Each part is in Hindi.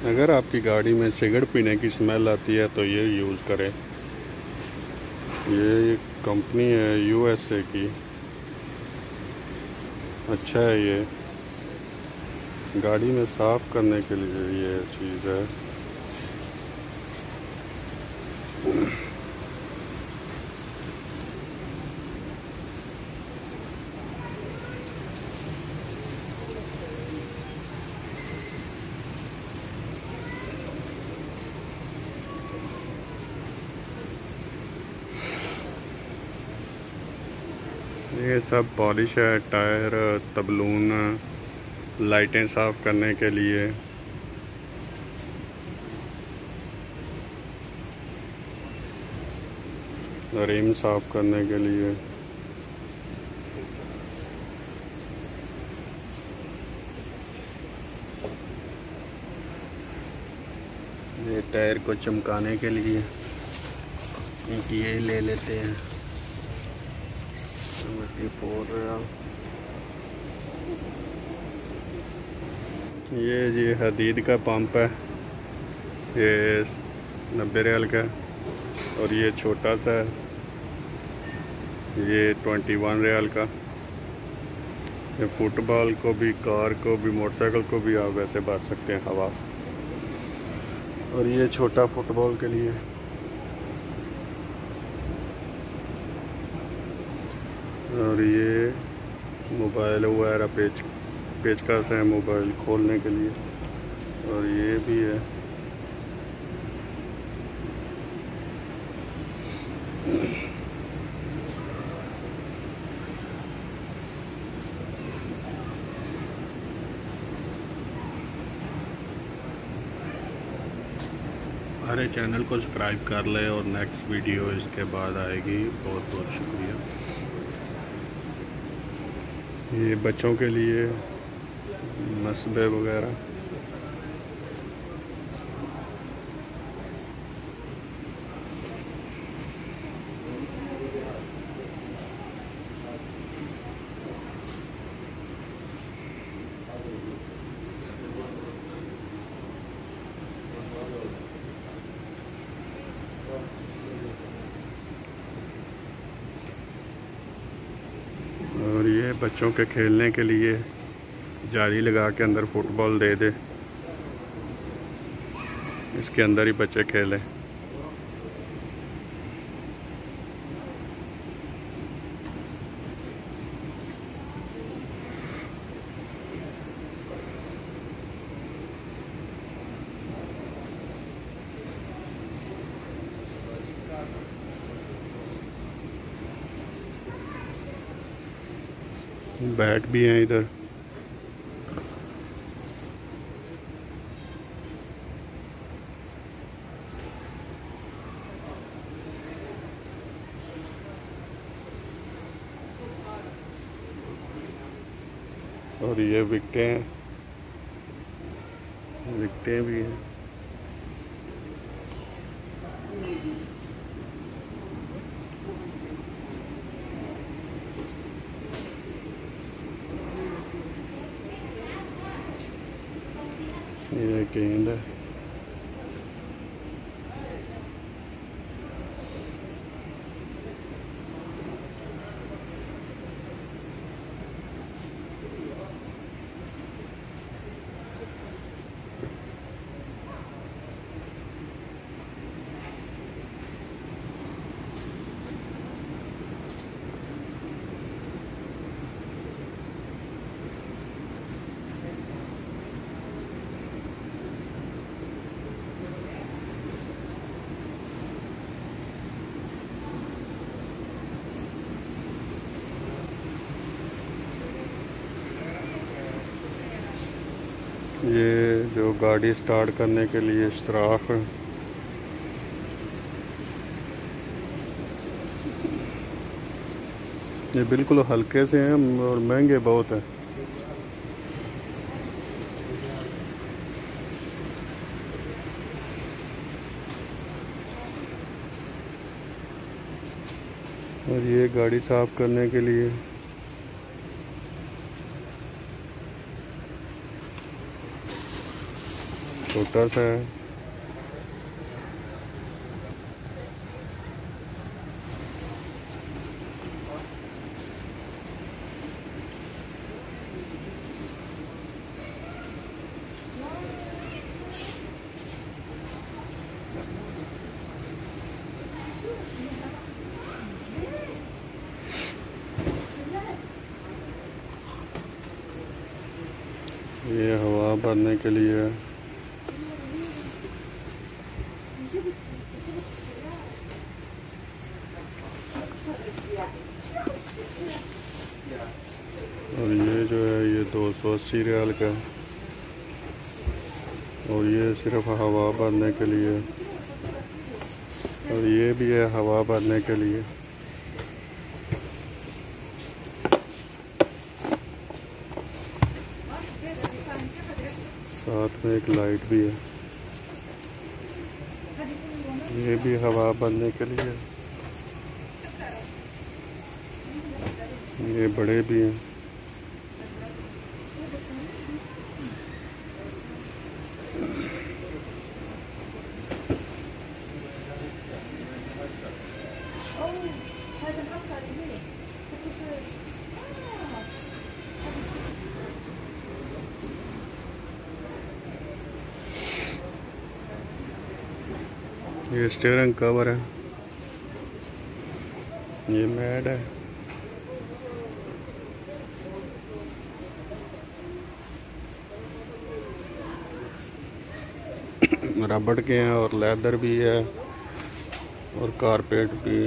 अगर आपकी गाड़ी में सिगरेट पीने की स्मेल आती है तो ये यूज़ करें। ये कंपनी है यूएसए की, अच्छा है ये, गाड़ी में साफ़ करने के लिए ये चीज़ है। ये सब पॉलिश है, टायर, तबलून, लाइटें साफ़ करने के लिए। रिम साफ़ करने के लिए। ये टायर को चमकाने के लिए ये ले लेते हैं 74 रियाल। ये जी हदीद का पंप है, ये 90 रियाल का। और ये छोटा सा है, ये 21 रियाल का। ये फुटबॉल को भी, कार को भी, मोटरसाइकिल को भी आप वैसे भर सकते हैं हवा। और ये छोटा फुटबॉल के लिए। और ये मोबाइल वगैरह पेचकस है मोबाइल खोलने के लिए। और ये भी है। हमारे चैनल को सब्सक्राइब कर लें और नेक्स्ट वीडियो इसके बाद आएगी। बहुत बहुत शुक्रिया। ये बच्चों के लिए मसबे वगैरह। और ये बच्चों के खेलने के लिए जाली लगा के अंदर फुटबॉल दे दे, इसके अंदर ही बच्चे खेलें। बैट भी हैं इधर। और ये विकटें भी हैं। ये गेंद है। ये जो गाड़ी स्टार्ट करने के लिए इश्तराक, ये बिल्कुल हल्के से हैं और महंगे बहुत हैं। और ये गाड़ी साफ़ करने के लिए। छोटा सा है। ये हवा भरने के लिए है। और ये जो है ये 280 रियाल का है। और ये सिर्फ हवा भरने के लिए। और ये भी है हवा भरने के लिए। साथ में एक लाइट भी है। ये भी हवा भरने के लिए। ये बड़े भी हैं। ये स्टीयरिंग कवर है। ये मैट है। रबड़ के हैं और लेदर भी है और कारपेट भी।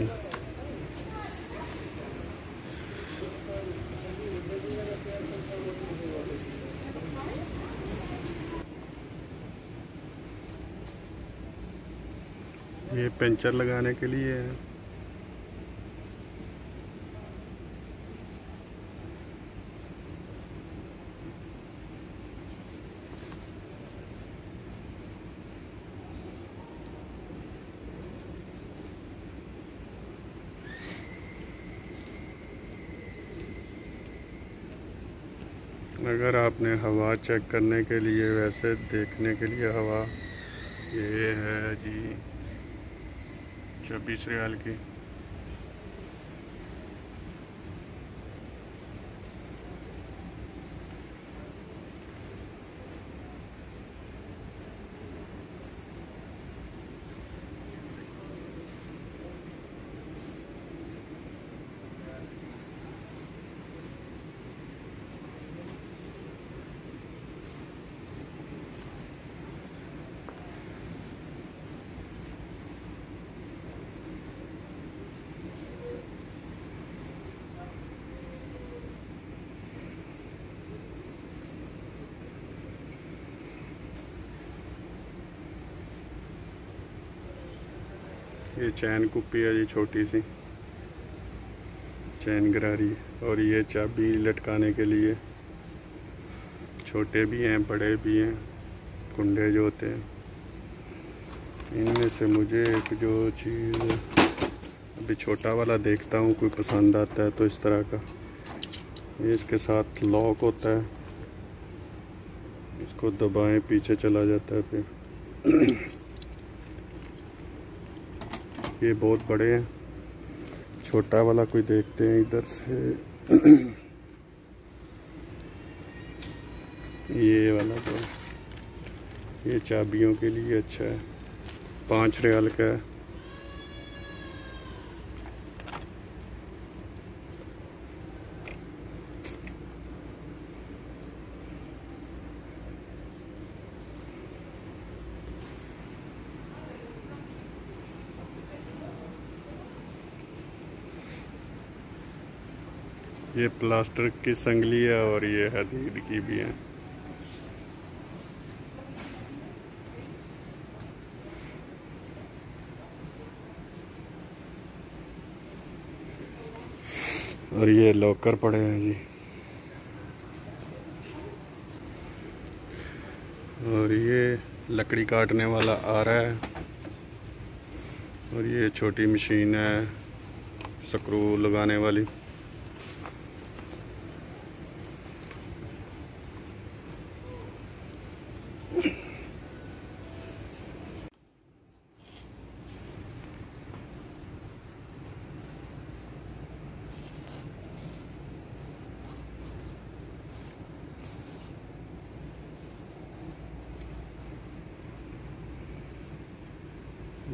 ये पंचर लगाने के लिए है। अगर आपने हवा चेक करने के लिए, वैसे देखने के लिए हवा, ये है जी 26 रियाल की। ये चैन कुप्पी है जी, छोटी सी चैन गरारी। और ये चाबी लटकाने के लिए, छोटे भी हैं बड़े भी हैं कुंडे जो होते हैं। इनमें से मुझे एक जो चीज़ अभी छोटा वाला देखता हूँ, कोई पसंद आता है तो इस तरह का। ये इसके साथ लॉक होता है, इसको दबाएं पीछे चला जाता है। फिर ये बहुत बड़े हैं। छोटा वाला कोई देखते हैं इधर से। ये वाला तो ये चाबियों के लिए अच्छा है, 5 रियाल का है। ये प्लास्टर की संगली है और ये हदीद की भी है। और ये लॉकर पड़े हैं जी। और ये लकड़ी काटने वाला आ रहा है। और ये छोटी मशीन है स्क्रू लगाने वाली।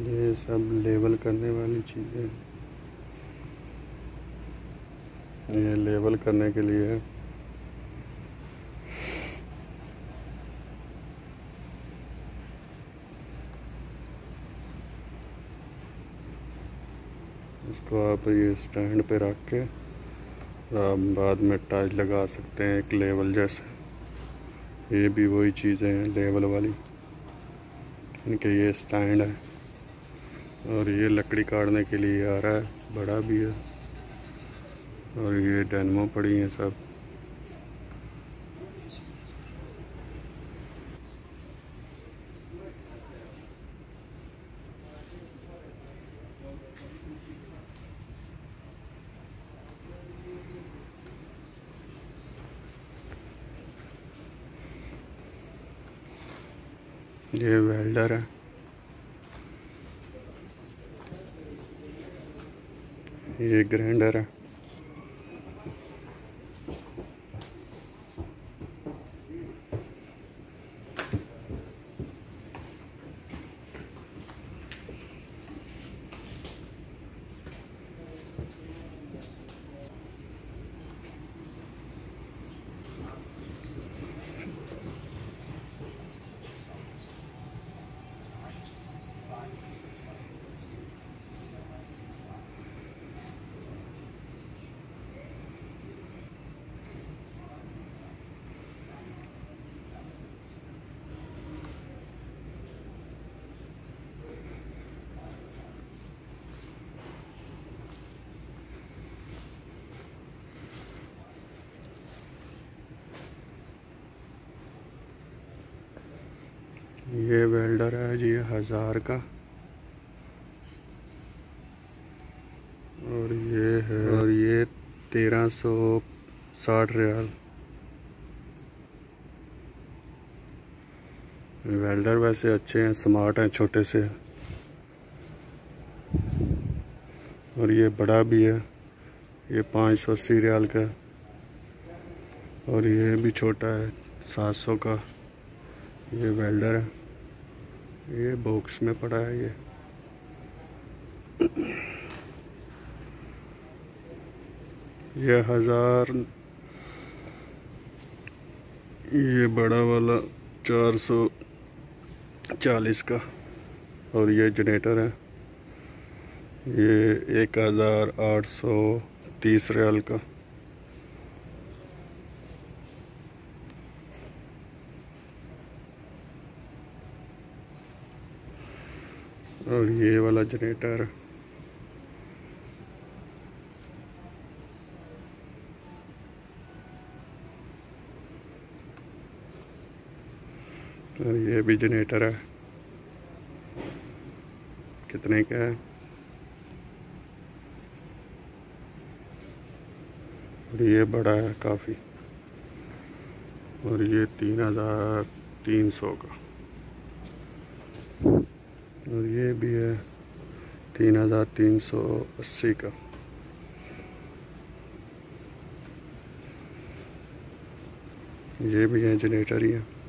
ये सब लेवल करने वाली चीज़ें, ये लेवल करने के लिए है। इसको आप ये स्टैंड पे रख के आप बाद में टाइल लगा सकते हैं एक लेवल जैसे। ये भी वही चीज़ें हैं लेवल वाली, इनके ये स्टैंड है और ये लकड़ी काटने के लिए आ रहा है, बड़ा भी है। और ये डायनमो पड़ी हैं सब। ये वेल्डर है, ये ग्राइंडर है। ये वेल्डर है जी 1000 का। और ये है, और ये 1360 रियाल। वेल्डर वैसे अच्छे हैं, स्मार्ट हैं, छोटे से। और ये बड़ा भी है, ये 580 रियाल का। और ये भी छोटा है 700 का। ये वेल्डर है, ये बॉक्स में पड़ा है। ये 1000। ये बड़ा वाला 440 का। और ये जनरेटर है, ये 1830 रियाल का। और ये वाला जनरेटर, और ये भी जनरेटर है। कितने का है? और ये बड़ा है काफ़ी। और ये 3300 का। और ये भी है 3380 का। ये भी है जनरेटर ही है।